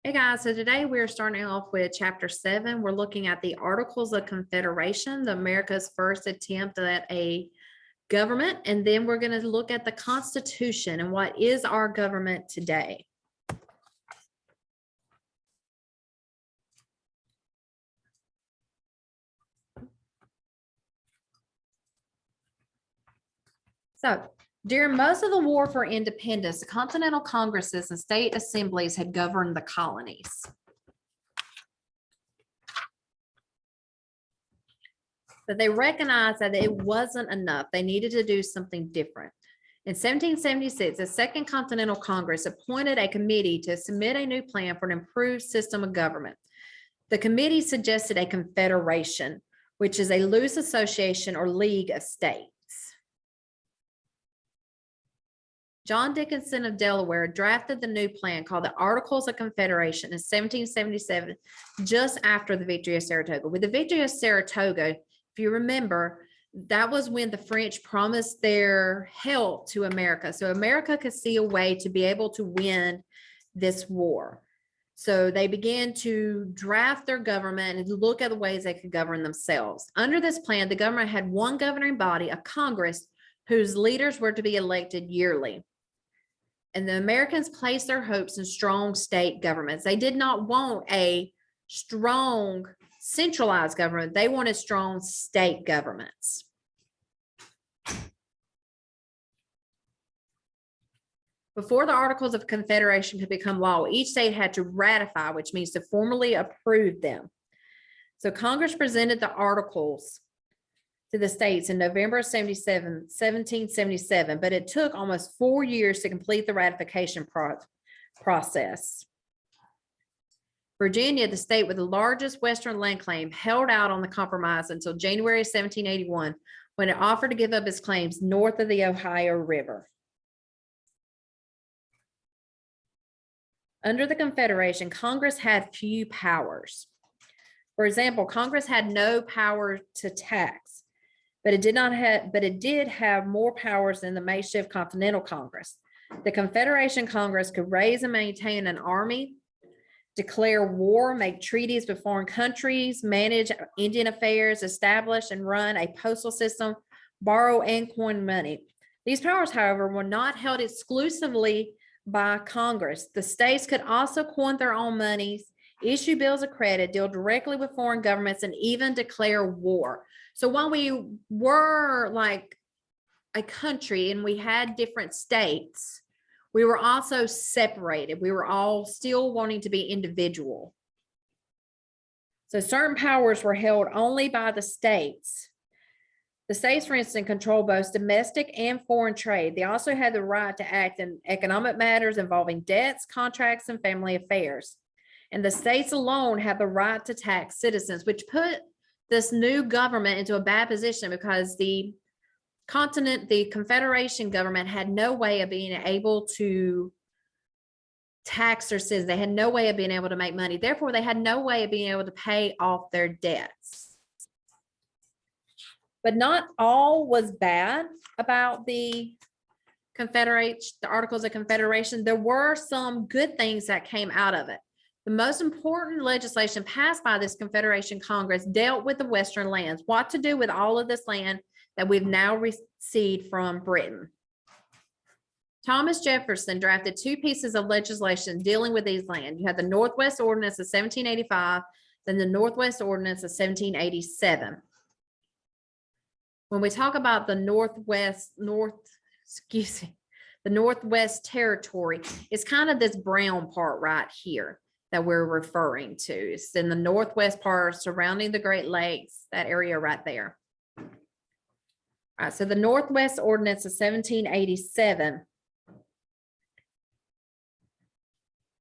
Hey guys, so today we're starting off with chapter 7. We're looking at the Articles of Confederation, the America's first attempt at a government, and then we're going to look at the Constitution and what is our government today. So, during most of the War for Independence, the Continental Congresses and state assemblies had governed the colonies. But they recognized that it wasn't enough. They needed to do something different. In 1776, the Second Continental Congress appointed a committee to submit a new plan for an improved system of government. The committee suggested a confederation, which is a loose association or league of states. John Dickinson of Delaware drafted the new plan called the Articles of Confederation in 1777, just after the victory of Saratoga. With the victory of Saratoga, if you remember, that was when the French promised their help to America. So America could see a way to be able to win this war. So they began to draft their government and look at the ways they could govern themselves. Under this plan, the government had one governing body, a Congress, whose leaders were to be elected yearly. And the Americans placed their hopes in strong state governments. They did not want a strong centralized government. They wanted strong state governments. Before the Articles of Confederation could become law, each state had to ratify, which means to formally approve them. So Congress presented the Articles to the states in November of 1777, but it took almost 4 years to complete the ratification process. Virginia, the state with the largest western land claim, held out on the compromise until January 1781, when it offered to give up its claims north of the Ohio River. Under the Confederation, Congress had few powers. For example, Congress had no power to tax, but it did have more powers than the makeshift Continental Congress. The Confederation Congress could raise and maintain an army, declare war, make treaties with foreign countries, manage Indian affairs, establish and run a postal system, borrow and coin money. These powers, however, were not held exclusively by Congress. The states could also coin their own monies, issue bills of credit, deal directly with foreign governments, and even declare war. So while we were like a country and we had different states, we were also separated. We were all still wanting to be individual. So certain powers were held only by the states. The states, for instance, control both domestic and foreign trade. They also had the right to act in economic matters involving debts, contracts, and family affairs. And the states alone have the right to tax citizens, which put this new government into a bad position because the Confederation government had no way of being able to tax their citizens. They had no way of being able to make money. Therefore, they had no way of being able to pay off their debts. But not all was bad about the Articles of Confederation. There were some good things that came out of it. The most important legislation passed by this Confederation Congress dealt with the Western lands, what to do with all of this land that we've now received from Britain. Thomas Jefferson drafted 2 pieces of legislation dealing with these lands. You had the Northwest Ordinance of 1785, then the Northwest Ordinance of 1787. When we talk about the Northwest Territory, it's kind of this brown part right here that we're referring to. It's in the northwest part surrounding the Great Lakes, that area right there. All right, so the Northwest Ordinance of 1787.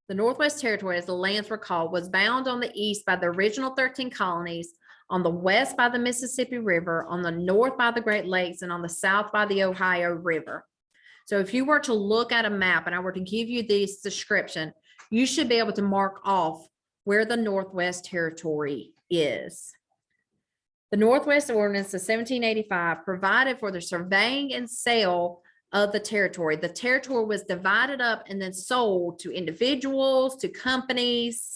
The Northwest Territory, as the lands were called, was bound on the east by the original 13 colonies, on the west by the Mississippi River, on the north by the Great Lakes, and on the south by the Ohio River. So if you were to look at a map and I were to give you this description, you should be able to mark off where the Northwest Territory is. The Northwest Ordinance of 1785 provided for the surveying and sale of the territory. The territory was divided up and then sold to individuals, to companies,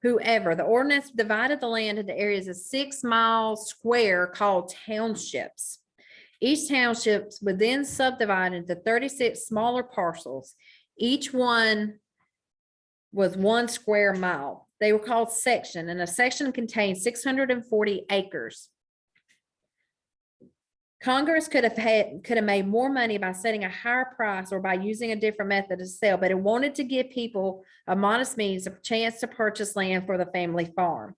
whoever. The ordinance divided the land into areas of 6 miles square called townships. Each township would then subdivide into 36 smaller parcels. Each one was 1 square mile. They were called section, and a section contained 640 acres. Congress could have made more money by setting a higher price or by using a different method to sell, but it wanted to give people a modest means, a chance to purchase land for the family farm.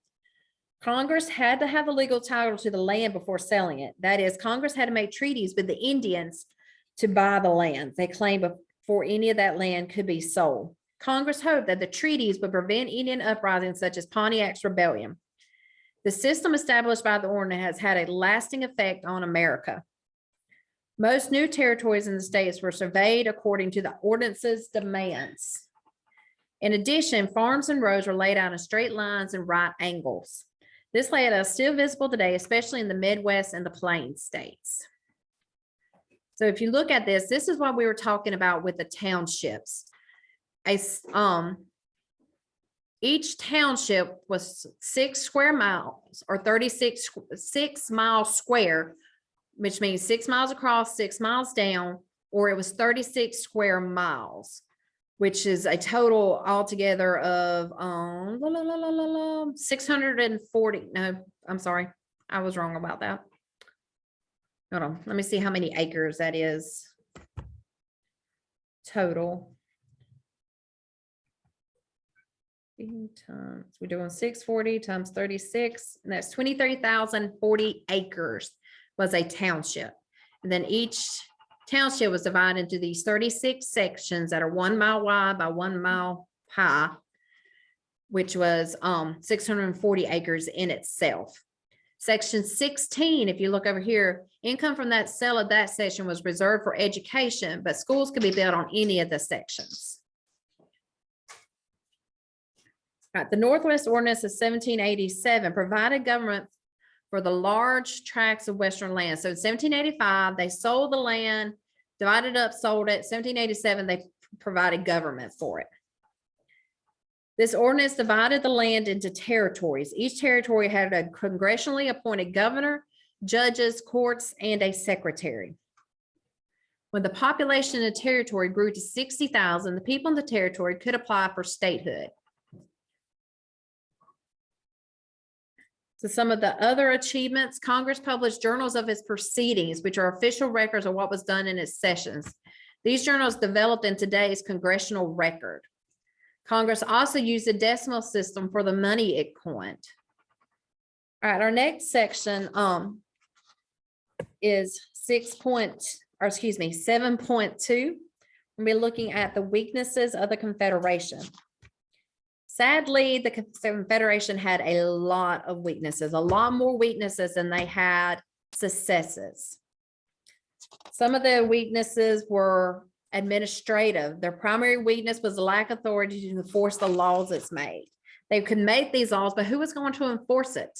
Congress had to have a legal title to the land before selling it. That is, Congress had to make treaties with the Indians to buy the land they claimed before any of that land could be sold. Congress hoped that the treaties would prevent Indian uprisings such as Pontiac's Rebellion. The system established by the ordinance has had a lasting effect on America. Most new territories in the states were surveyed according to the ordinance's demands. In addition, farms and roads were laid out in straight lines and right angles. This layout is still visible today, especially in the Midwest and the Plains states. So if you look at this, this is what we were talking about with the townships. Each township was 6 square miles or 6 miles square, which means 6 miles across, 6 miles down, or it was 36 square miles, which is a total altogether of 640. No, I'm sorry. I was wrong about that. Hold on. Let me see how many acres that is total. Times, we're doing 640 times 36, and that's 23,040 acres was a township. And then each township was divided into these 36 sections that are 1 mile wide by 1 mile high, which was 640 acres in itself. Section 16, if you look over here, income from that sale of that section was reserved for education, but schools could be built on any of the sections. Right, the Northwest Ordinance of 1787 provided government for the large tracts of Western land. So in 1785, they sold the land, divided up, sold it. 1787, they provided government for it. This ordinance divided the land into territories. Each territory had a congressionally appointed governor, judges, courts, and a secretary. When the population in the territory grew to 60,000, the people in the territory could apply for statehood. So some of the other achievements, Congress published journals of its proceedings, which are official records of what was done in its sessions. These journals developed in today's congressional record. Congress also used a decimal system for the money it coined. All right, our next section is 7.2. We'll be looking at the weaknesses of the Confederation. Sadly, the Confederation had a lot of weaknesses, a lot more weaknesses than they had successes. Some of the weaknesses were administrative. Their primary weakness was the lack of authority to enforce the laws it's made. They could make these laws, but who was going to enforce it?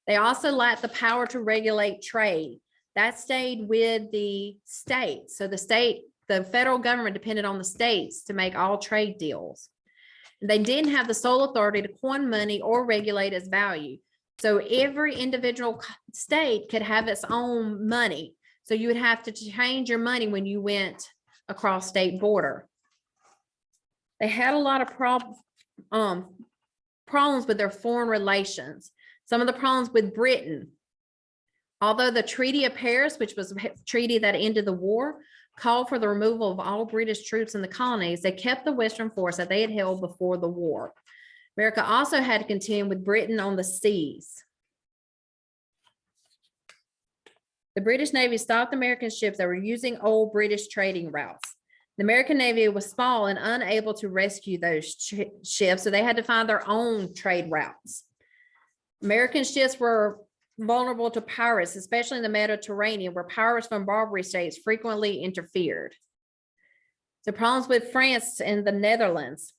They also lacked the power to regulate trade. That stayed with the states. So the federal government depended on the states to make all trade deals. They didn't have the sole authority to coin money or regulate its value. So every individual state could have its own money. So you would have to change your money when you went across state border. They had a lot of problems with their foreign relations. Some of the problems with Britain, although the Treaty of Paris, which was a treaty that ended the war, called for the removal of all British troops in the colonies, they kept the Western force that they had held before the war. America also had to contend with Britain on the seas. The British Navy stopped American ships that were using old British trading routes. The American Navy was small and unable to rescue those ships, so they had to find their own trade routes. American ships were vulnerable to pirates, especially in the Mediterranean, where pirates from Barbary states frequently interfered. So problems with France and the Netherlands.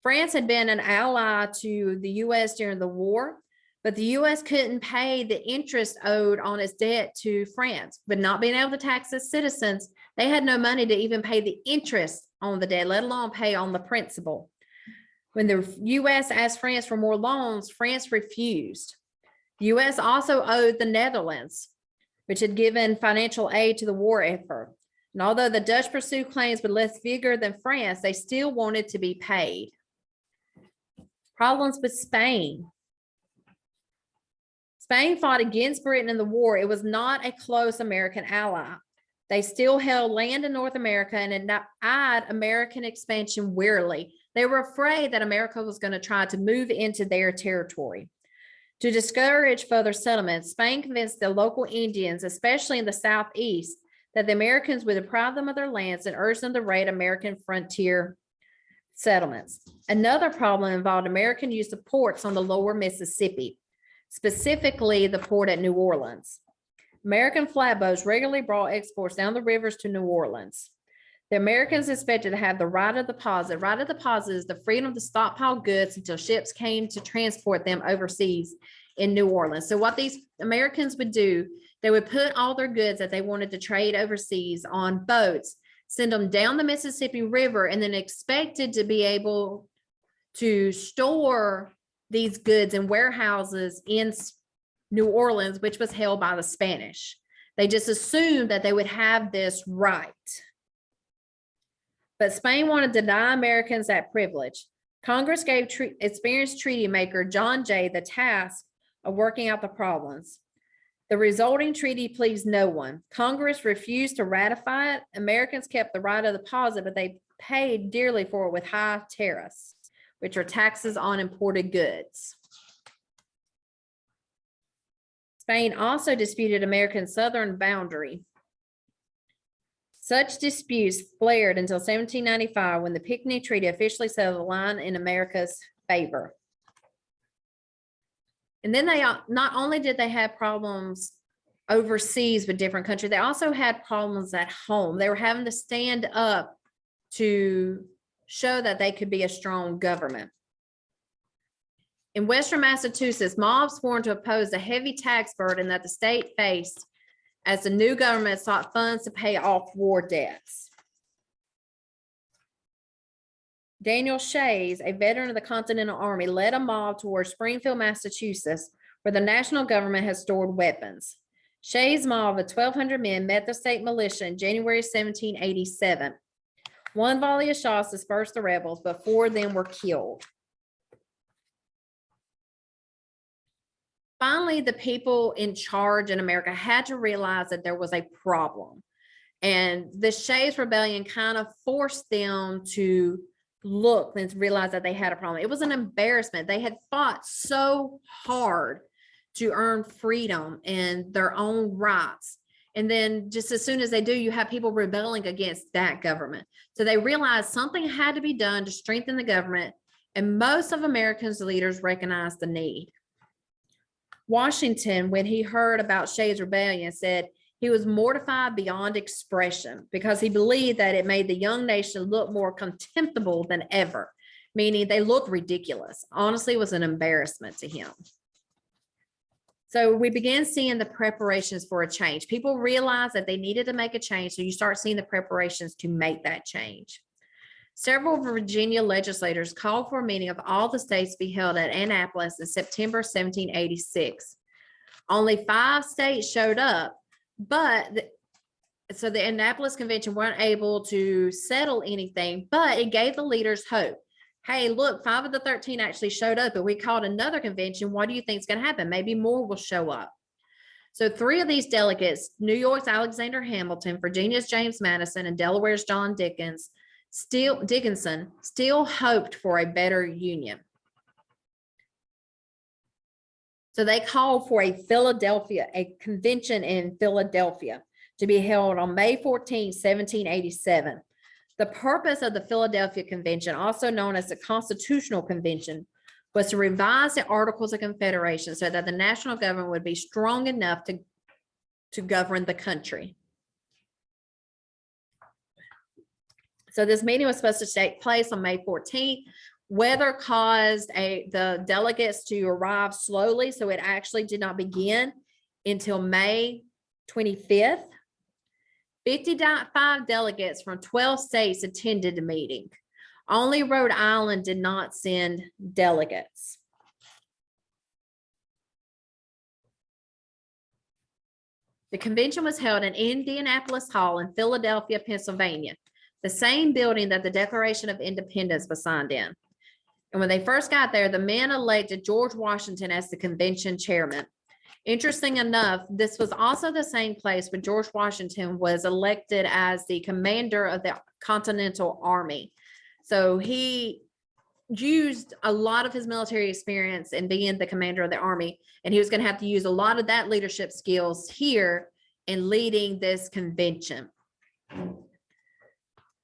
France had been an ally to the U.S. during the war, But the U.S. couldn't pay the interest owed on its debt to France. But not being able to tax its citizens, they had no money to even pay the interest on the debt, let alone pay on the principal. When the U.S. asked France for more loans, France refused. The U.S. also owed the Netherlands, which had given financial aid to the war effort. And although the Dutch pursued claims with less vigor than France, they still wanted to be paid. Problems with Spain. Spain fought against Britain in the war. It was not a close American ally. They still held land in North America and eyed American expansion wearily. They were afraid that America was going to try to move into their territory. To discourage further settlements, Spain convinced the local Indians, especially in the southeast, that the Americans would deprive them of their lands and urged them to raid American frontier settlements. Another problem involved American use of ports on the lower Mississippi, specifically the port at New Orleans. American flatboats regularly brought exports down the rivers to New Orleans. The Americans expected to have the right of deposit. Right of deposit is the freedom to stockpile goods until ships came to transport them overseas in New Orleans. So what these Americans would do, they would put all their goods that they wanted to trade overseas on boats, send them down the Mississippi River, and then expected to be able to store these goods in warehouses in New Orleans, which was held by the Spanish. They just assumed that they would have this right. But Spain wanted to deny Americans that privilege. Congress gave experienced treaty maker John Jay the task of working out the problems. The resulting treaty pleased no one. Congress refused to ratify it. Americans kept the right of deposit, but they paid dearly for it with high tariffs, which are taxes on imported goods. Spain also disputed American southern boundary. Such disputes flared until 1795, when the Pinckney Treaty officially settled the line in America's favor. And then they not only did they have problems overseas with different countries, they also had problems at home. They were having to stand up to show that they could be a strong government. In Western Massachusetts, mobs sworn to oppose the heavy tax burden that the state faced as the new government sought funds to pay off war debts. Daniel Shays, a veteran of the Continental Army, led a mob towards Springfield, Massachusetts, where the national government had stored weapons. Shays' mob of 1,200 men met the state militia in January 1787. One volley of shots dispersed the rebels, but 4 of them were killed. Finally, the people in charge in America had to realize that there was a problem. And the Shays Rebellion kind of forced them to look and realize that they had a problem. It was an embarrassment. They had fought so hard to earn freedom and their own rights. And then just as soon as they do, you have people rebelling against that government. So they realized something had to be done to strengthen the government. And most of America's leaders recognized the need. Washington, when he heard about Shays' Rebellion, said he was mortified beyond expression because he believed that it made the young nation look more contemptible than ever, meaning they looked ridiculous. Honestly, it was an embarrassment to him. So we began seeing the preparations for a change. People realized that they needed to make a change, so you start seeing the preparations to make that change. Several Virginia legislators called for a meeting of all the states to be held at Annapolis in September 1786. Only 5 states showed up, so the Annapolis Convention weren't able to settle anything, but it gave the leaders hope. Hey, look, 5 of the 13 actually showed up, and we called another convention. What do you think is going to happen? Maybe more will show up. So 3 of these delegates, New York's Alexander Hamilton, Virginia's James Madison, and Delaware's John Dickinson still hoped for a better union. So they called for a convention in Philadelphia to be held on May 14, 1787. The purpose of the Philadelphia Convention, also known as the Constitutional Convention, was to revise the Articles of Confederation so that the national government would be strong enough to govern the country. So this meeting was supposed to take place on May 14th. Weather caused the delegates to arrive slowly, so it actually did not begin until May 25th. 55 delegates from 12 states attended the meeting. Only Rhode Island did not send delegates. The convention was held in Indianapolis Hall in Philadelphia, Pennsylvania, the same building that the Declaration of Independence was signed in. And when they first got there, the men elected George Washington as the convention chairman. Interesting enough, this was also the same place where George Washington was elected as the commander of the Continental Army. So he used a lot of his military experience in being the commander of the army, and he was going to have to use a lot of that leadership skills here in leading this convention.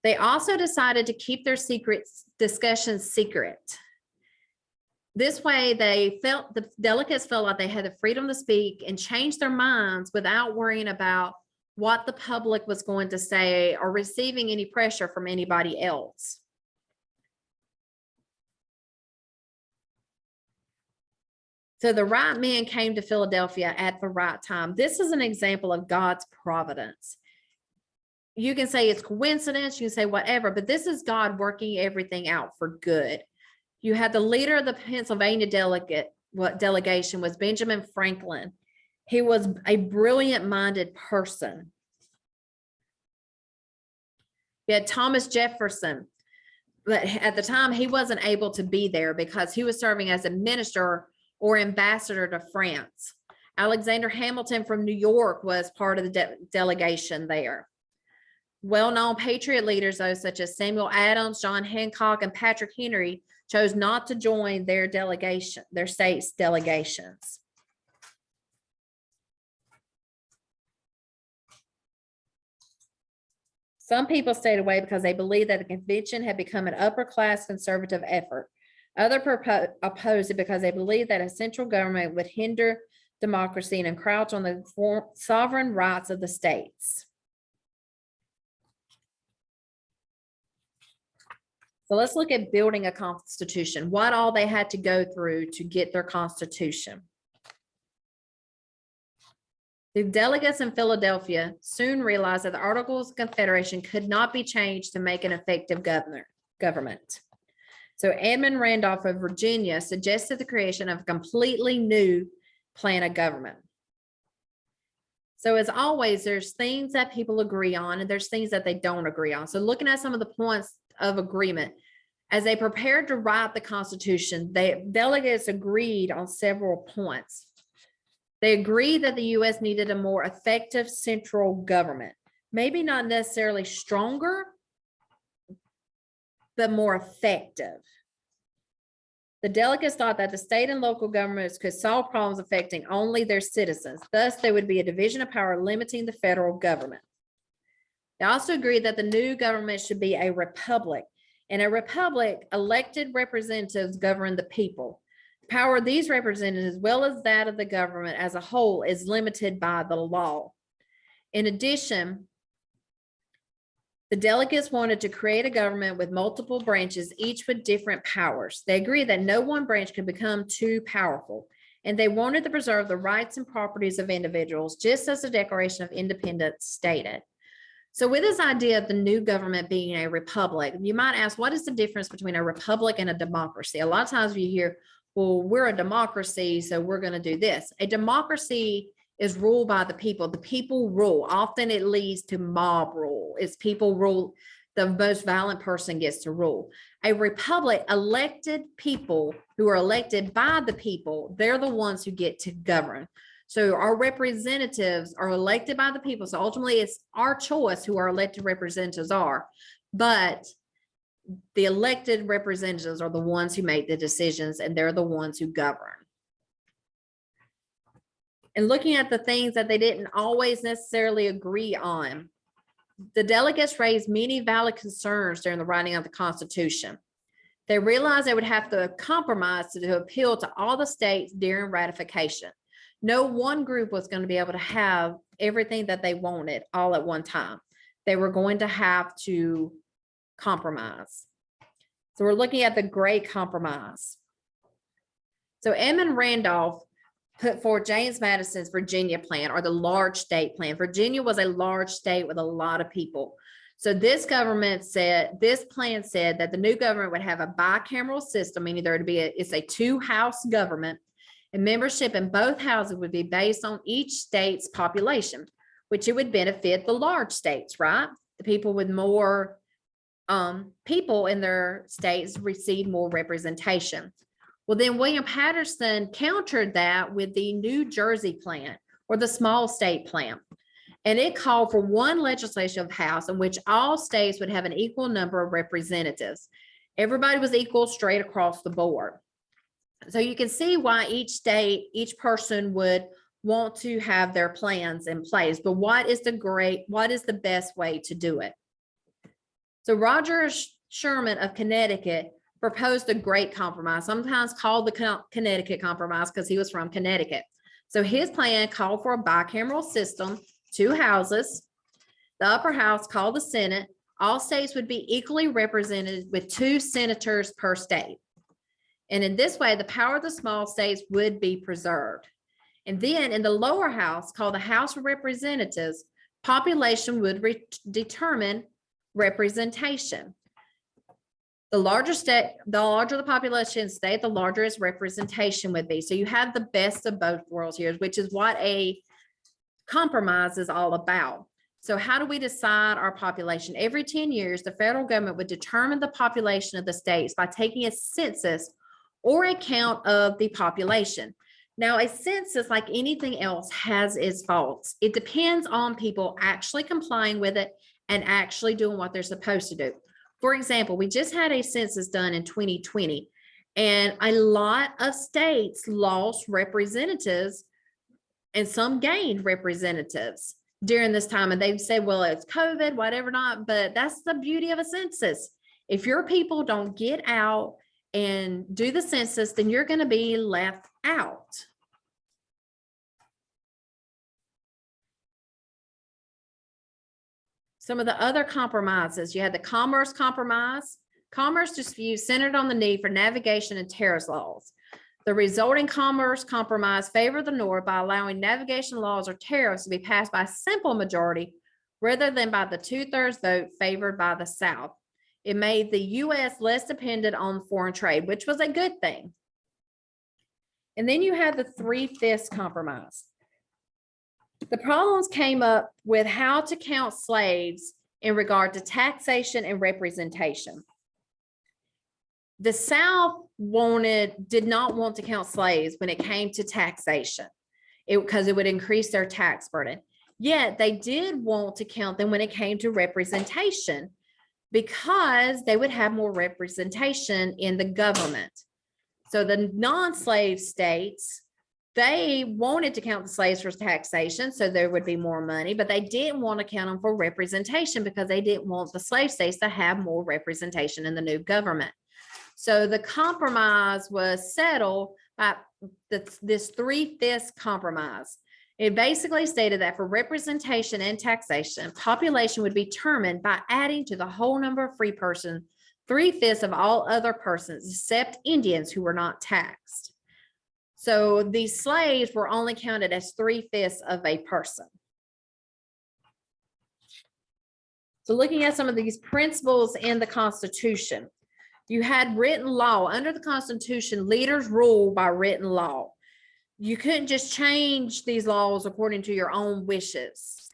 They also decided to keep their discussions secret. This way, the delegates felt like they had the freedom to speak and change their minds without worrying about what the public was going to say or receiving any pressure from anybody else. So the right men came to Philadelphia at the right time. This is an example of God's providence. You can say it's coincidence, you can say whatever, but this is God working everything out for good. You had the leader of the Pennsylvania delegation was Benjamin Franklin. He was a brilliant-minded person. You had Thomas Jefferson, but at the time he wasn't able to be there because he was serving as a minister or ambassador to France. Alexander Hamilton from New York was part of the delegation there. Well-known patriot leaders, though, such as Samuel Adams, John Hancock, and Patrick Henry, chose not to join their delegation, their state's delegations. Some people stayed away because they believed that the convention had become an upper-class conservative effort. Others opposed it because they believed that a central government would hinder democracy and encroach on the sovereign rights of the states. So let's look at building a constitution, what all they had to go through to get their constitution. The delegates in Philadelphia soon realized that the Articles of Confederation could not be changed to make an effective government. So Edmund Randolph of Virginia suggested the creation of a completely new plan of government. So as always, there's things that people agree on and there's things that they don't agree on. So looking at some of the points of agreement, as they prepared to write the Constitution, delegates agreed on several points. They agreed that the U.S. needed a more effective central government, maybe not necessarily stronger, but more effective. The delegates thought that the state and local governments could solve problems affecting only their citizens. Thus, there would be a division of power limiting the federal government. They also agreed that the new government should be a republic. In a republic, elected representatives govern the people. The power of these representatives, as well as that of the government as a whole, is limited by the law. In addition, the delegates wanted to create a government with multiple branches, each with different powers. They agreed that no one branch could become too powerful, and they wanted to preserve the rights and properties of individuals, just as the Declaration of Independence stated. So with this idea of the new government being a republic, you might ask, what is the difference between a republic and a democracy? A lot of times you hear, well, we're a democracy, so we're going to do this. A democracy is ruled by the people. The people rule. Often it leads to mob rule. It's people rule. The most violent person gets to rule. A republic, elected people who are elected by the people, they're the ones who get to govern. So our representatives are elected by the people. So ultimately it's our choice who our elected representatives are. But the elected representatives are the ones who make the decisions, and they're the ones who govern. And looking at the things that they didn't always necessarily agree on, the delegates raised many valid concerns during the writing of the Constitution. They realized they would have to compromise to appeal to all the states during ratification. No one group was going to be able to have everything that they wanted all at one time. They were going to have to compromise. So we're looking at the Great Compromise. So Edmund Randolph put forth James Madison's Virginia plan, or the large state plan. Virginia was a large state with a lot of people. So this plan said that the new government would have a bicameral system, meaning there would be it's a two-house government, and membership in both houses would be based on each state's population, which it would benefit the large states, right? The people with more people in their states receive more representation. Well, then William Patterson countered that with the New Jersey plan, or the small state plan. And it called for one legislative house in which all states would have an equal number of representatives. Everybody was equal straight across the board. So you can see why each state, each person would want to have their plans in place. But what is the best way to do it? So Roger Sherman of Connecticut proposed the Great Compromise, sometimes called the Connecticut Compromise because he was from Connecticut. So his plan called for a bicameral system, two houses, the upper house called the Senate. All states would be equally represented with 2 senators per state. And in this way, the power of the small states would be preserved. And then in the lower house, called the House of Representatives, population would determine representation. The larger the population state, the larger its representation would be. So you have the best of both worlds here, which is what a compromise is all about. So how do we decide our population? Every 10 years, the federal government would determine the population of the states by taking a census or a count of the population. Now, a census, like anything else, has its faults. It depends on people actually complying with it and actually doing what they're supposed to do. For example, we just had a census done in 2020, and a lot of states lost representatives and some gained representatives during this time. And they've said, well, it's COVID, whatever not, but that's the beauty of a census. If your people don't get out and do the census, then you're going to be left out. Some of the other compromises, you had the Commerce Compromise. Commerce dispute centered on the need for navigation and tariffs laws. The resulting Commerce Compromise favored the North by allowing navigation laws or tariffs to be passed by a simple majority rather than by the 2/3 vote favored by the South. It made the U.S. less dependent on foreign trade, which was a good thing. And then you had the 3/5 Compromise. The problems came up with how to count slaves in regard to taxation and representation. The South did not want to count slaves when it came to taxation, because it would increase their tax burden. Yet they did want to count them when it came to representation, because they would have more representation in the government. So the non-slave states, they wanted to count the slaves for taxation, so there would be more money, but they didn't want to count them for representation because they didn't want the slave states to have more representation in the new government. So the compromise was settled by this 3/5 compromise. It basically stated that for representation and taxation, population would be determined by adding to the whole number of free persons 3/5 of all other persons except Indians who were not taxed. So these slaves were only counted as 3/5 of a person. So looking at some of these principles in the Constitution, you had written law. Under the Constitution, leaders rule by written law. You couldn't just change these laws according to your own wishes.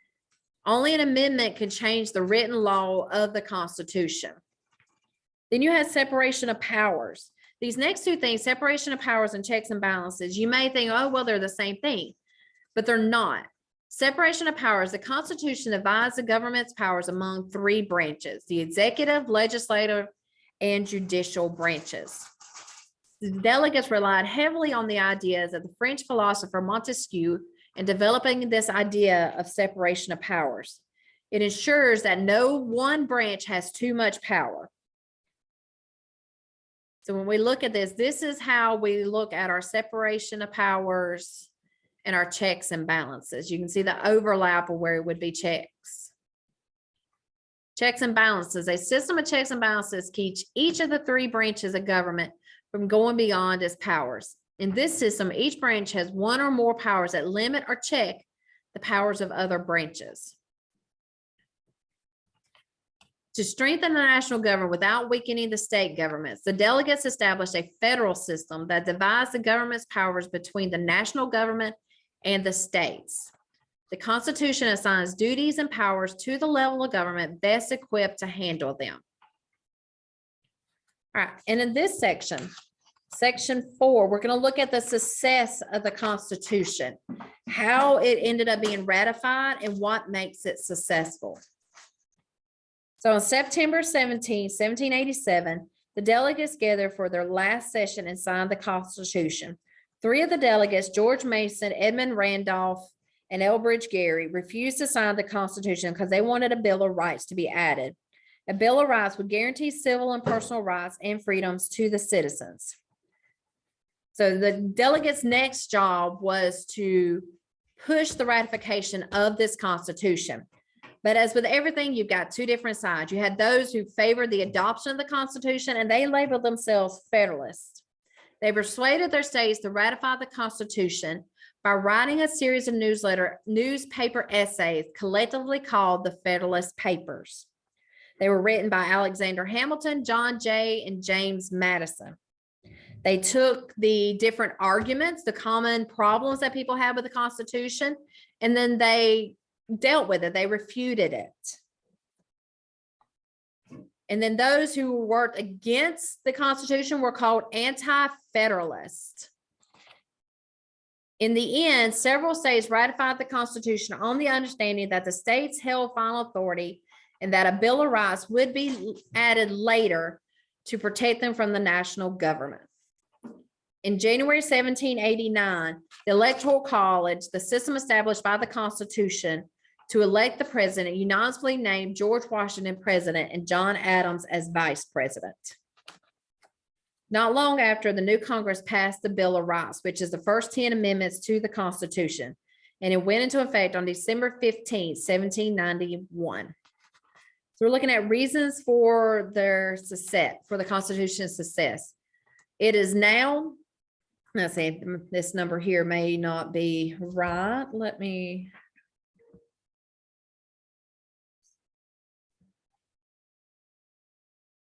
Only an amendment can change the written law of the Constitution. Then you had separation of powers. These next two things, separation of powers and checks and balances, you may think, oh, well, they're the same thing, but they're not. Separation of powers, the Constitution divides the government's powers among 3 branches: the executive, legislative, and judicial branches. The delegates relied heavily on the ideas of the French philosopher Montesquieu in developing this idea of separation of powers. It ensures that no one branch has too much power. So when we look at this, this is how we look at our separation of powers and our checks and balances. You can see the overlap of where it would be checks. Checks and balances. A system of checks and balances keeps each of the three branches of government from going beyond its powers. In this system, each branch has one or more powers that limit or check the powers of other branches. To strengthen the national government without weakening the state governments, the delegates established a federal system that divides the government's powers between the national government and the states. The Constitution assigns duties and powers to the level of government best equipped to handle them. All right, and in this section, Section 4, we're going to look at the success of the Constitution, how it ended up being ratified and what makes it successful. So on September 17, 1787, the delegates gathered for their last session and signed the Constitution. Three of the delegates, George Mason, Edmund Randolph, and Elbridge Gerry, refused to sign the Constitution because they wanted a Bill of Rights to be added. A Bill of Rights would guarantee civil and personal rights and freedoms to the citizens. So the delegates' next job was to push the ratification of this Constitution. But as with everything, you've got two different sides. You had those who favored the adoption of the Constitution, and they labeled themselves Federalists. They persuaded their states to ratify the Constitution by writing a series of newspaper essays collectively called the Federalist Papers. They were written by Alexander Hamilton, John Jay, and James Madison. They took the different arguments, the common problems that people have with the Constitution, and then they dealt with it. They refuted it. And then those who worked against the Constitution were called anti-federalists. In the end, several states ratified the Constitution on the understanding that the states held final authority and that a Bill of Rights would be added later to protect them from the national government. In January 1789, the Electoral College, the system established by the Constitution to elect the president, unanimously named George Washington president and John Adams as vice president. Not long after, the new Congress passed the Bill of Rights, which is the first 10 amendments to the Constitution, and it went into effect on December 15, 1791. So we're looking at reasons for their success, for the Constitution's success. It is now, let's see, this number here may not be right.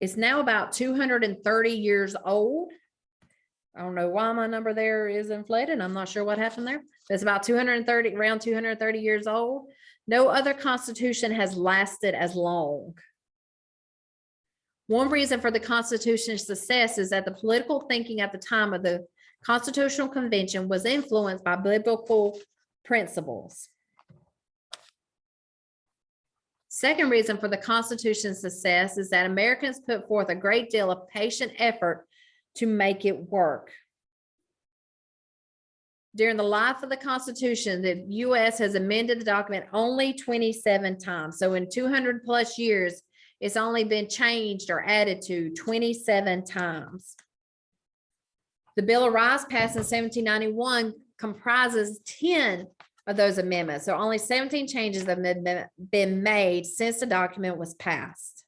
It's now about 230 years old. I don't know why my number there is inflated. I'm not sure what happened there. But it's about around 230 years old. No other constitution has lasted as long. One reason for the Constitution's success is that the political thinking at the time of the Constitutional Convention was influenced by biblical principles. Second reason for the Constitution's success is that Americans put forth a great deal of patient effort to make it work. During the life of the Constitution, the U.S. has amended the document only 27 times. So in 200 plus years, it's only been changed or added to 27 times. The Bill of Rights passed in 1791 comprises 10 of those amendments. So only 17 changes have been made since the document was passed.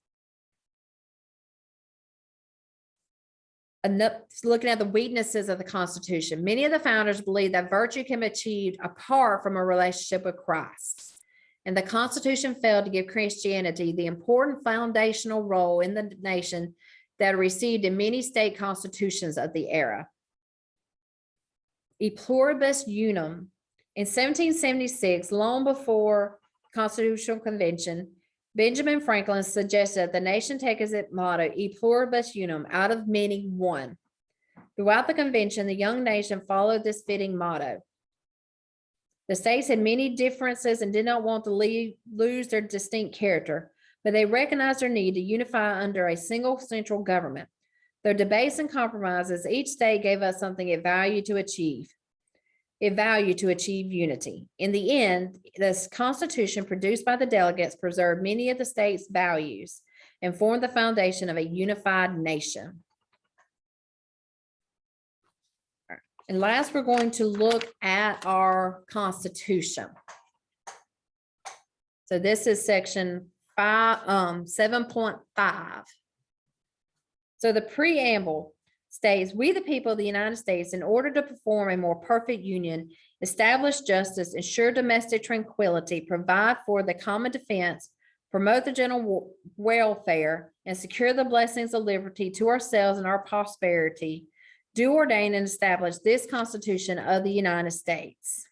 Looking at the weaknesses of the Constitution, many of the founders believed that virtue can be achieved apart from a relationship with Christ. And the Constitution failed to give Christianity the important foundational role in the nation that it received in many state constitutions of the era. E pluribus unum. In 1776, long before Constitutional Convention, Benjamin Franklin suggested that the nation take as its motto, E pluribus unum, out of many, one. Throughout the convention, the young nation followed this fitting motto. The states had many differences and did not want to lose their distinct character, but they recognized their need to unify under a single central government. Though debates and compromises, each state gave us something it valued to achieve. It valued to achieve unity. In the end, this Constitution produced by the delegates preserved many of the state's values and formed the foundation of a unified nation. And last, we're going to look at our Constitution. So this is section 7.5. So the preamble states, we the people of the United States, in order to perform a more perfect union, establish justice, ensure domestic tranquility, provide for the common defense, promote the general welfare, and secure the blessings of liberty to ourselves and our prosperity, do ordain and establish this Constitution of the United States.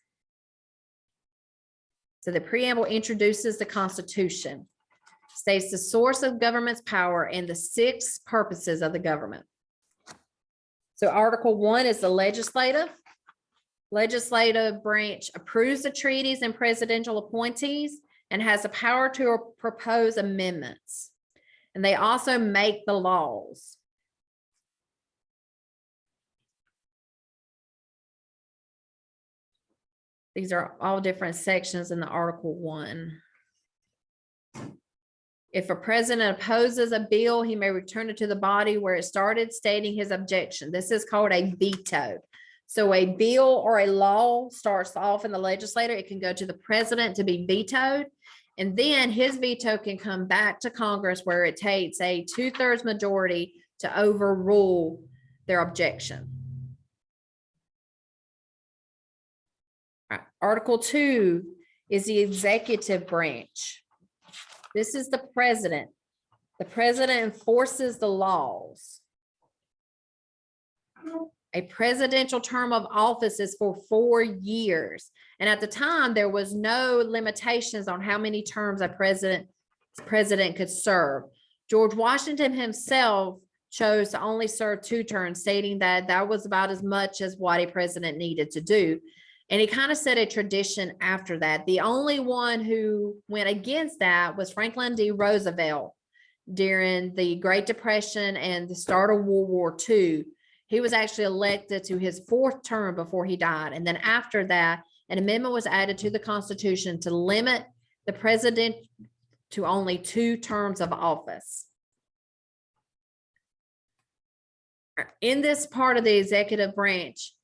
So the preamble introduces the Constitution, states the source of government's power and the 6 purposes of the government. So Article 1 is the legislative. Legislative branch approves the treaties and presidential appointees and has the power to propose amendments. And they also make the laws. These are all different sections in the Article 1. If a president opposes a bill, he may return it to the body where it started, stating his objection. This is called a veto. So a bill or a law starts off in the legislature. It can go to the president to be vetoed. And then his veto can come back to Congress where it takes a 2/3 majority to overrule their objection. Article 2 is the executive branch. This is the president. The president enforces the laws. A presidential term of office is for 4 years. And at the time, there was no limitations on how many terms a president could serve. George Washington himself chose to only serve 2 terms, stating that that was about as much as what a president needed to do. And he kind of set a tradition after that. The only one who went against that was Franklin D. Roosevelt during the Great Depression and the start of World War II. He was actually elected to his 4th term before he died. And then after that, an amendment was added to the Constitution to limit the president to only 2 terms of office. In this part of the executive branch,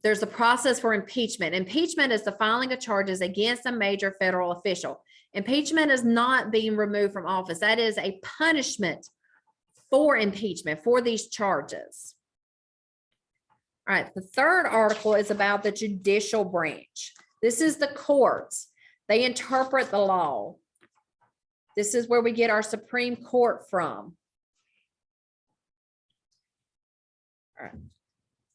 there's a process for impeachment. Impeachment is the filing of charges against a major federal official. Impeachment is not being removed from office. That is a punishment for impeachment for these charges. All right, the 3rd article is about the judicial branch. This is the courts. They interpret the law. This is where we get our Supreme Court from. All right.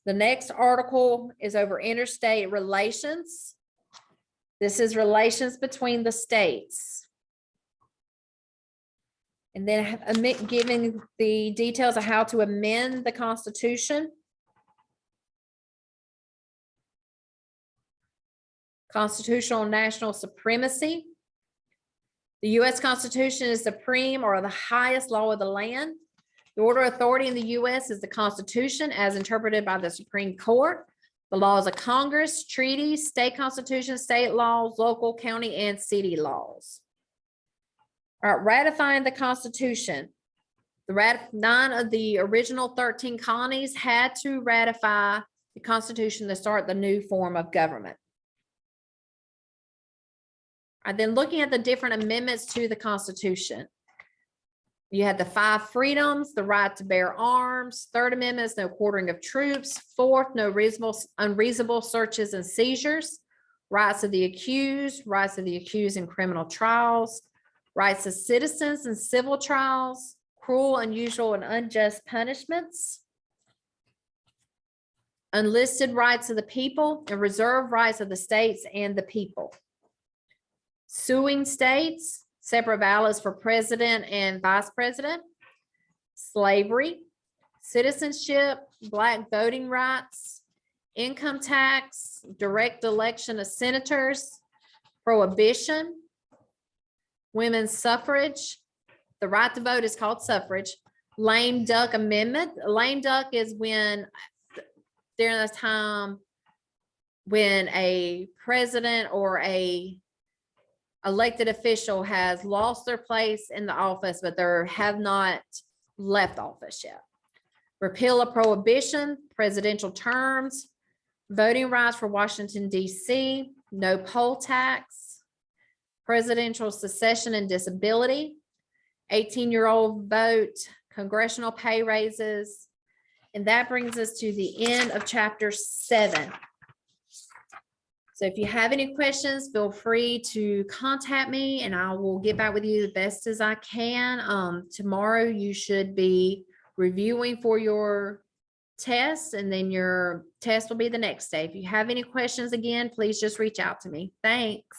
The next article is over interstate relations. This is relations between the states. And then giving the details of how to amend the Constitution. Constitutional and national supremacy. The U.S. Constitution is supreme or the highest law of the land. The order of authority in the U.S. is the Constitution as interpreted by the Supreme Court. The laws of Congress, treaties, state constitutions, state laws, local, county, and city laws. All right, ratifying the Constitution. 9 of the original 13 colonies had to ratify the Constitution to start the new form of government. All right, then looking at the different amendments to the Constitution. You had the 5 freedoms, the right to bear arms. 3rd Amendment is no quartering of troops. 4th, no unreasonable searches and seizures. Rights of the accused in criminal trials. Rights of citizens in civil trials. Cruel, unusual, and unjust punishments. Unlisted rights of the people and reserved rights of the states and the people. Suing states. Separate ballots for president and vice president, slavery, citizenship, Black voting rights, income tax, direct election of senators, prohibition, women's suffrage. The right to vote is called suffrage. Lame duck amendment. A lame duck is when during the time when a president or a elected official has lost their place in the office, but they have not left office yet. Repeal of prohibition, presidential terms, voting rights for Washington, D.C., no poll tax, presidential succession and disability, 18-year-old vote, congressional pay raises. And that brings us to the end of chapter 7. So if you have any questions, feel free to contact me and I will get back with you the best as I can. Tomorrow you should be reviewing for your test, and then your test will be the next day. If you have any questions, again, please just reach out to me. Thanks.